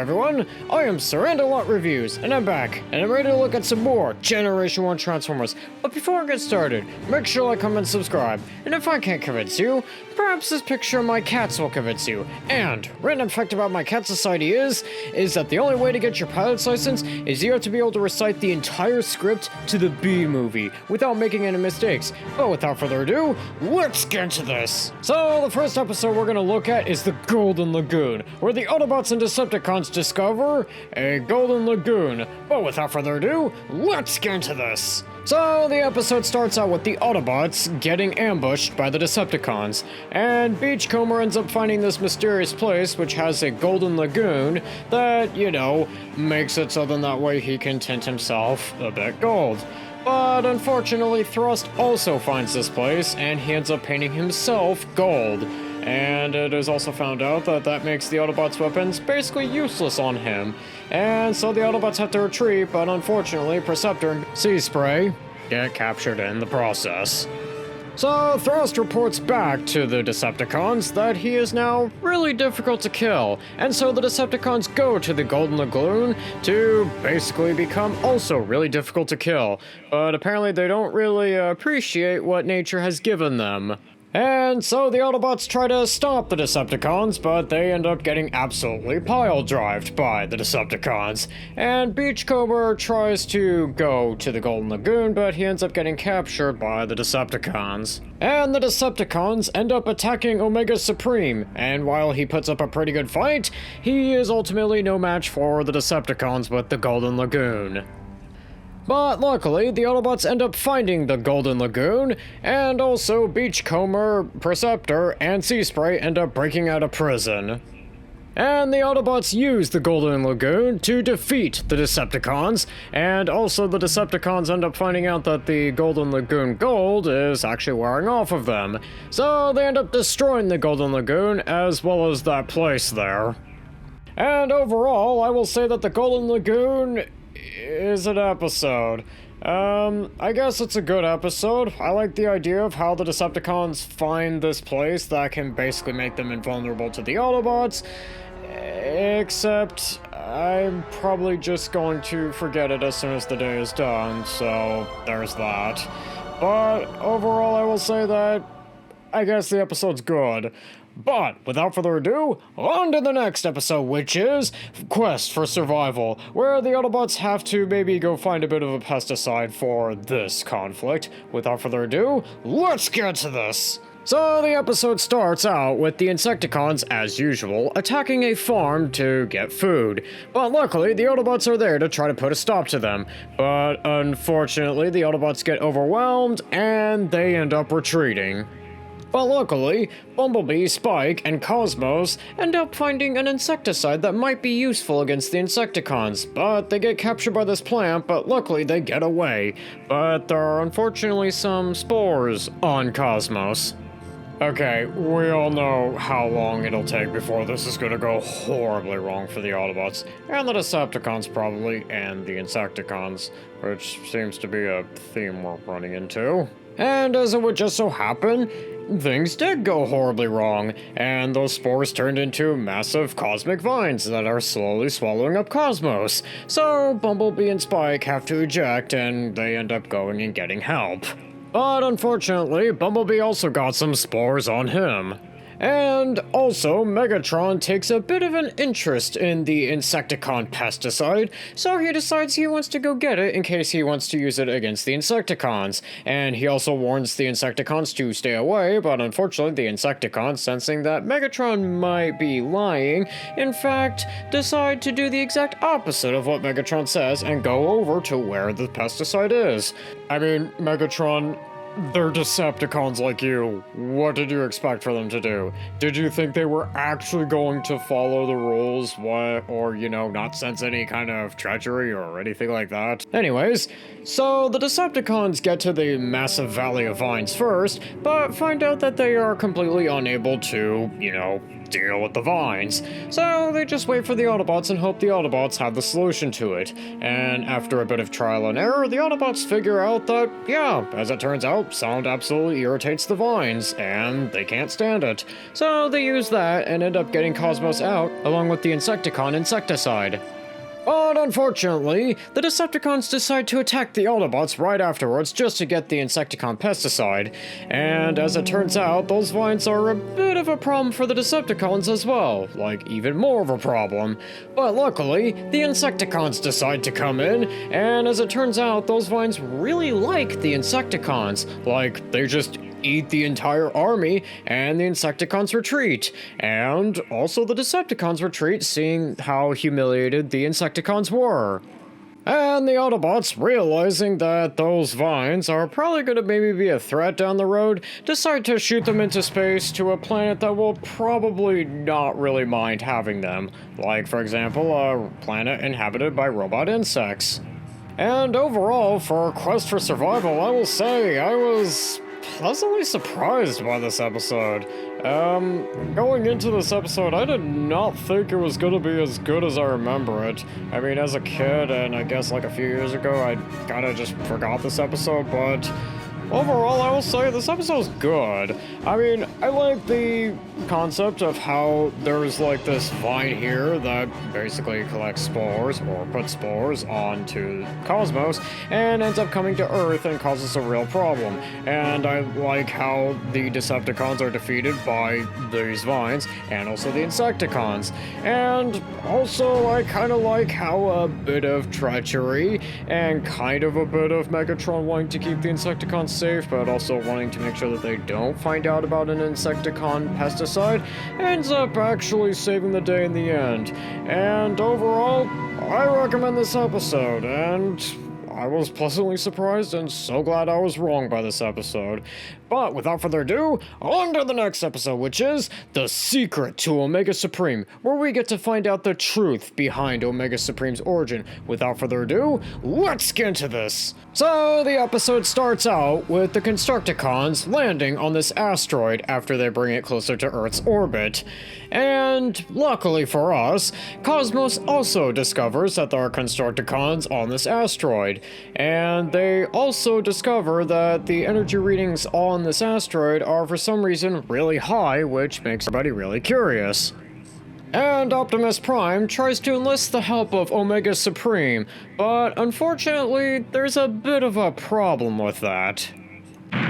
everyone, I am Surrendalot Reviews, and I'm back, and I'm ready to look at some more Generation 1 Transformers. But before I get started, make sure to like, comment, and subscribe. And if I can't convince you, perhaps this picture of my cats will convince you. And, random fact about my cat society is that the only way to get your pilot's license is you have to be able to recite the entire script to the B movie without making any mistakes. But without further ado, let's get into this. So, the first episode we're gonna look at is the Golden Lagoon, where the Autobots and Decepticons discover a Golden Lagoon. But without further ado, let's get into this. So, the episode starts out with the Autobots getting ambushed by the Decepticons, and Beachcomber ends up finding this mysterious place which has a Golden Lagoon that, makes it so then that way he can tint himself a bit gold. But unfortunately, Thrust also finds this place, and he ends up painting himself gold. And it is also found out that that makes the Autobots' weapons basically useless on him. And so the Autobots have to retreat, but unfortunately, Perceptor and Sea Spray get captured in the process. So Thrust reports back to the Decepticons that he is now really difficult to kill, and so the Decepticons go to the Golden Lagoon to basically become also really difficult to kill, but apparently they don't really appreciate what nature has given them. And so the Autobots try to stop the Decepticons, but they end up getting absolutely pile-drived by the Decepticons. And Beachcomber tries to go to the Golden Lagoon, but he ends up getting captured by the Decepticons. And the Decepticons end up attacking Omega Supreme, and while he puts up a pretty good fight, he is ultimately no match for the Decepticons with the Golden Lagoon. But luckily, the Autobots end up finding the Golden Lagoon, and also Beachcomber, Perceptor, and Sea Spray end up breaking out of prison. And the Autobots use the Golden Lagoon to defeat the Decepticons, and also the Decepticons end up finding out that the Golden Lagoon gold is actually wearing off of them. So they end up destroying the Golden Lagoon, as well as that place there. And overall, I will say that the Golden Lagoon is an episode. I guess it's a good episode. I like the idea of how the Decepticons find this place that can basically make them invulnerable to the Autobots, except I'm probably just going to forget it as soon as the day is done, so there's that. But overall, I will say that I guess the episode's good. But, without further ado, on to the next episode, which is Quest for Survival, where the Autobots have to maybe go find a bit of a pesticide for this conflict. Without further ado, let's get to this! So the episode starts out with the Insecticons, as usual, attacking a farm to get food. But luckily, the Autobots are there to try to put a stop to them. But unfortunately, the Autobots get overwhelmed, and they end up retreating. But luckily, Bumblebee, Spike, and Cosmos end up finding an insecticide that might be useful against the Insecticons, but they get captured by this plant, but luckily they get away. But there are unfortunately some spores on Cosmos. Okay, we all know how long it'll take before this is gonna go horribly wrong for the Autobots, and the Decepticons probably, and the Insecticons, which seems to be a theme we're running into. And as it would just so happen, things did go horribly wrong, and those spores turned into massive cosmic vines that are slowly swallowing up Cosmos. So Bumblebee and Spike have to eject, and they end up going and getting help. But unfortunately, Bumblebee also got some spores on him. And also, Megatron takes a bit of an interest in the Insecticon pesticide, so he decides he wants to go get it in case he wants to use it against the Insecticons. And he also warns the Insecticons to stay away, but unfortunately the Insecticons, sensing that Megatron might be lying, in fact, decide to do the exact opposite of what Megatron says and go over to where the pesticide is. I mean, Megatron, they're Decepticons like you. What did you expect for them to do? Did you think they were actually going to follow the rules, or not sense any kind of treachery or anything like that? Anyways, so the Decepticons get to the massive Valley of Vines first, but find out that they are completely unable to, deal with the vines. So they just wait for the Autobots and hope the Autobots have the solution to it. And after a bit of trial and error, the Autobots figure out that, yeah, as it turns out, sound absolutely irritates the vines, and they can't stand it. So they use that and end up getting Cosmos out, along with the Insecticon insecticide. But unfortunately, the Decepticons decide to attack the Autobots right afterwards just to get the Insecticon pesticide, and as it turns out, those vines are a bit of a problem for the Decepticons as well, like even more of a problem. But luckily, the Insecticons decide to come in, and as it turns out, those vines really like the Insecticons, like they just eat the entire army, and the Insecticons retreat. And also the Decepticons retreat, seeing how humiliated the Insecticons were. And the Autobots, realizing that those vines are probably going to maybe be a threat down the road, decide to shoot them into space to a planet that will probably not really mind having them. Like, for example, a planet inhabited by robot insects. And overall, for Quest for Survival, I will say I was pleasantly surprised by this episode. Going into this episode, I did not think it was going to be as good as I remember it. I mean, as a kid, and I guess like a few years ago, I kind of just forgot this episode, but overall, I will say this episode's good. I mean, I like the concept of how there's like this vine here that basically collects spores or puts spores onto Cosmos and ends up coming to Earth and causes a real problem. And I like how the Decepticons are defeated by these vines and also the Insecticons. And also, I kind of like how a bit of treachery and kind of a bit of Megatron wanting to keep the Insecticons safe, but also wanting to make sure that they don't find out about an Insecticon pesticide, ends up actually saving the day in the end. And overall, I recommend this episode, and I was pleasantly surprised and so glad I was wrong by this episode. But without further ado, on to the next episode, which is The Secret to Omega Supreme, where we get to find out the truth behind Omega Supreme's origin. Without further ado, let's get into this. So the episode starts out with the Constructicons landing on this asteroid after they bring it closer to Earth's orbit. And luckily for us, Cosmos also discovers that there are Constructicons on this asteroid. And they also discover that the energy readings on this asteroid are for some reason really high, which makes everybody really curious. And Optimus Prime tries to enlist the help of Omega Supreme, but unfortunately, there's a bit of a problem with that. Your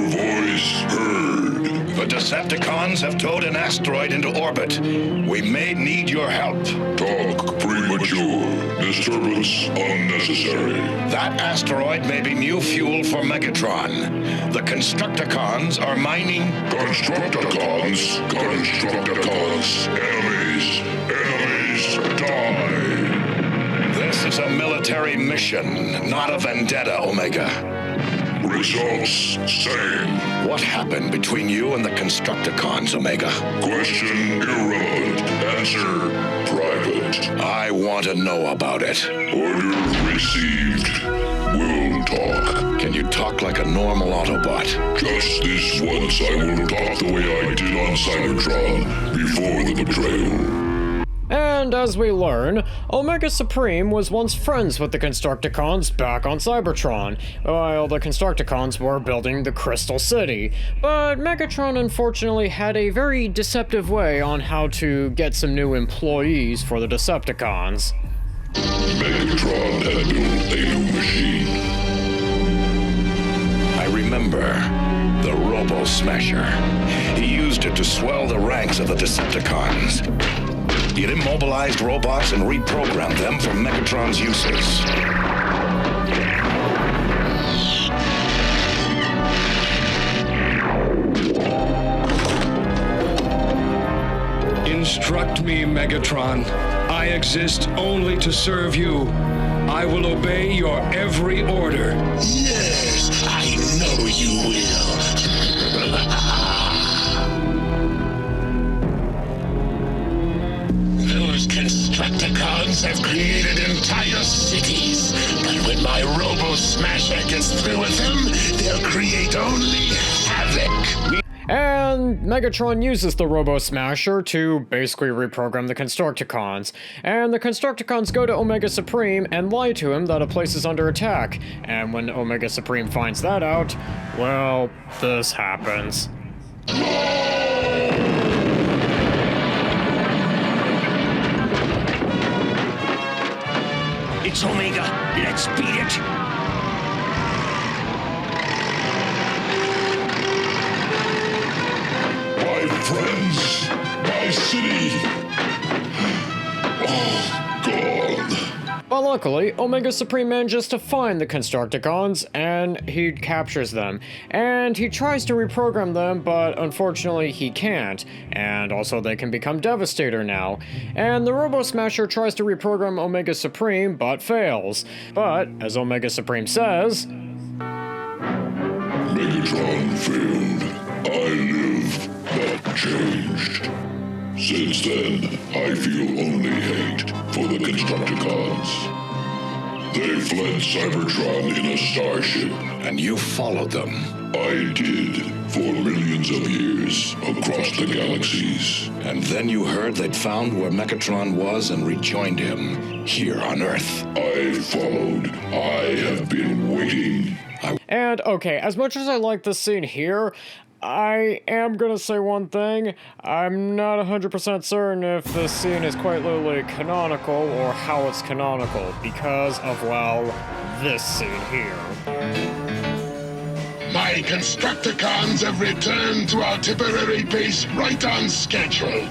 voice heard. The Decepticons have towed an asteroid into orbit. We may need your help. Talk premature. Disturbance unnecessary. That asteroid may be new fuel for Megatron. The Constructicons are mining... Constructicons. Enemies die. This is a military mission, not a vendetta, Omega. Results same. What happened between you and the Constructicons, Omega? Question irrelevant. Answer private. I want to know about it. Order received. We'll talk. Can you talk like a normal Autobot? Just this once I will talk the way I did on Cybertron before the betrayal. And as we learn, Omega Supreme was once friends with the Constructicons back on Cybertron, while the Constructicons were building the Crystal City. But Megatron unfortunately had a very deceptive way on how to get some new employees for the Decepticons. Megatron had built a new machine. I remember. The Robo Smasher. He used it to swell the ranks of the Decepticons. It immobilized robots and reprogrammed them for Megatron's uses. Instruct me, Megatron. I exist only to serve you. I will obey your every order. Yes, I know you will. Those Constructicons have created entire cities, but when my Robo Smasher gets through with them, They'll create only havoc. And Megatron uses the Robo Smasher to basically reprogram the Constructicons. And the Constructicons go to Omega Supreme and lie to him that a place is under attack. And when Omega Supreme finds that out, well, this happens. It's Omega. Let's beat it. My friends, my city. Oh, God. But luckily, Omega Supreme manages to find the Constructicons, and he captures them. And he tries to reprogram them, but unfortunately he can't. And also they can become Devastator now. And the Robo Smasher tries to reprogram Omega Supreme, but fails. But, as Omega Supreme says, Megatron failed. I live, but changed. Since then, I feel only hate for the Constructicons. They fled Cybertron in a starship. And you followed them. I did, for millions of years, across the galaxies. And then you heard they'd found where Megatron was and rejoined him here on Earth. I followed. I have been waiting. and okay, as much as I like this scene here, I am gonna say one thing. I'm not 100% certain if this scene is quite literally canonical or how it's canonical because of, well, this scene here. My Constructicons have returned to our temporary base right on schedule.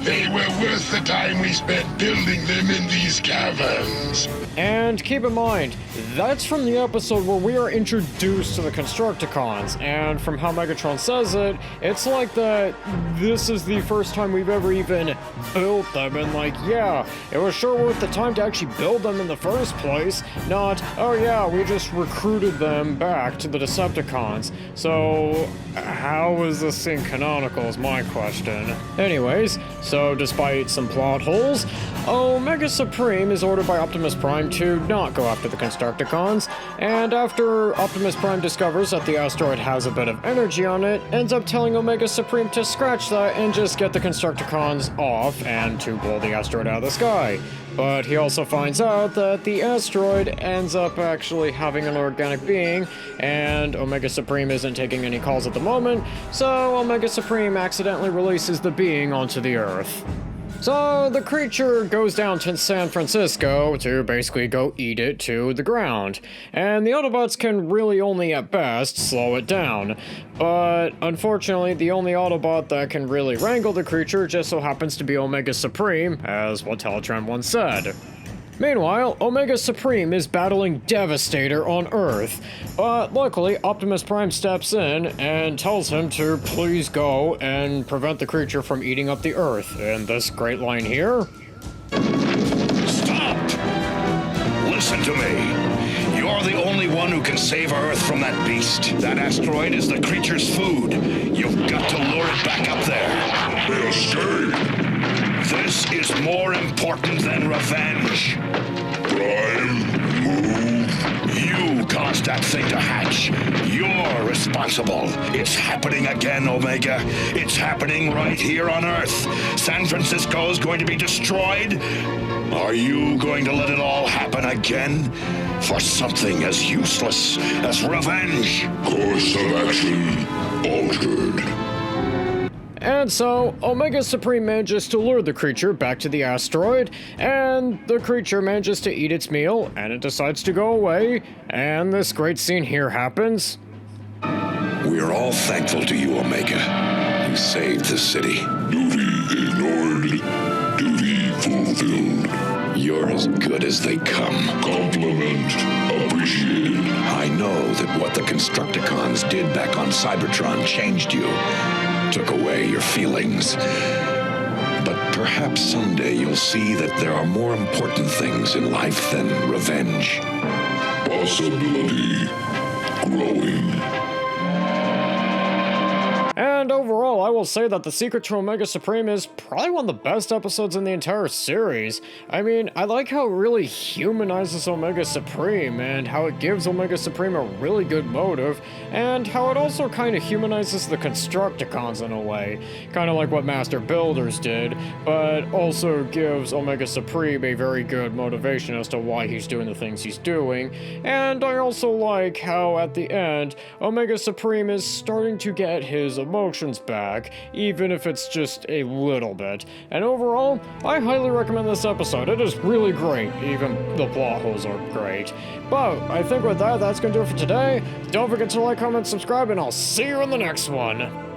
They were worth the time we spent building them in these caverns. And keep in mind, that's from the episode where we are introduced to the Constructicons, and from how Megatron says it, it's like that this is the first time we've ever even built them, and like, yeah, it was sure worth the time to actually build them in the first place, not, oh yeah, we just recruited them back to the Decepticons. So, how is this scene canonical is my question. Anyways, so despite some plot holes, Omega Supreme is ordered by Optimus Prime to not go after the Constructicons, and after Optimus Prime discovers that the asteroid has a bit of energy on it, ends up telling Omega Supreme to scratch that and just get the Constructicons off and to blow the asteroid out of the sky. But he also finds out that the asteroid ends up actually having an organic being, and Omega Supreme isn't taking any calls at the moment, so Omega Supreme accidentally releases the being onto the Earth. So the creature goes down to San Francisco to basically go eat it to the ground, and the Autobots can really only at best slow it down. But unfortunately, the only Autobot that can really wrangle the creature just so happens to be Omega Supreme, as what Teletran once said. Meanwhile, Omega Supreme is battling Devastator on Earth, but luckily Optimus Prime steps in and tells him to please go and prevent the creature from eating up the Earth. And this great line here. Stop! Listen to me. You're the only one who can save Earth from that beast. That asteroid is the creature's food. You've got to lure it back up there. They escaped. This is more important than revenge. Prime, move. You caused that thing to hatch. You're responsible. It's happening again, Omega. It's happening right here on Earth. San Francisco's going to be destroyed. Are you going to let it all happen again? For something as useless as revenge? Course of action altered. And so, Omega Supreme manages to lure the creature back to the asteroid, and the creature manages to eat its meal, and it decides to go away, and this great scene here happens. We're all thankful to you, Omega. You saved the city. Duty ignored. Duty fulfilled. You're as good as they come. Compliment appreciated. I know that what the Constructicons did back on Cybertron changed you. Took away your feelings. But perhaps someday you'll see that there are more important things in life than revenge. Possibility growing. And overall, I will say that the Secret to Omega Supreme is probably one of the best episodes in the entire series. I mean, I like how it really humanizes Omega Supreme, and how it gives Omega Supreme a really good motive, and how it also kind of humanizes the Constructicons in a way, kind of like what Master Builders did, but also gives Omega Supreme a very good motivation as to why he's doing the things he's doing. And I also like how at the end, Omega Supreme is starting to get his emotions back, even if it's just a little bit. And overall, I highly recommend this episode. It is really great, even the plot holes are great. But I think with that, that's gonna do it for today. Don't forget to like, comment, subscribe, and I'll see you in the next one.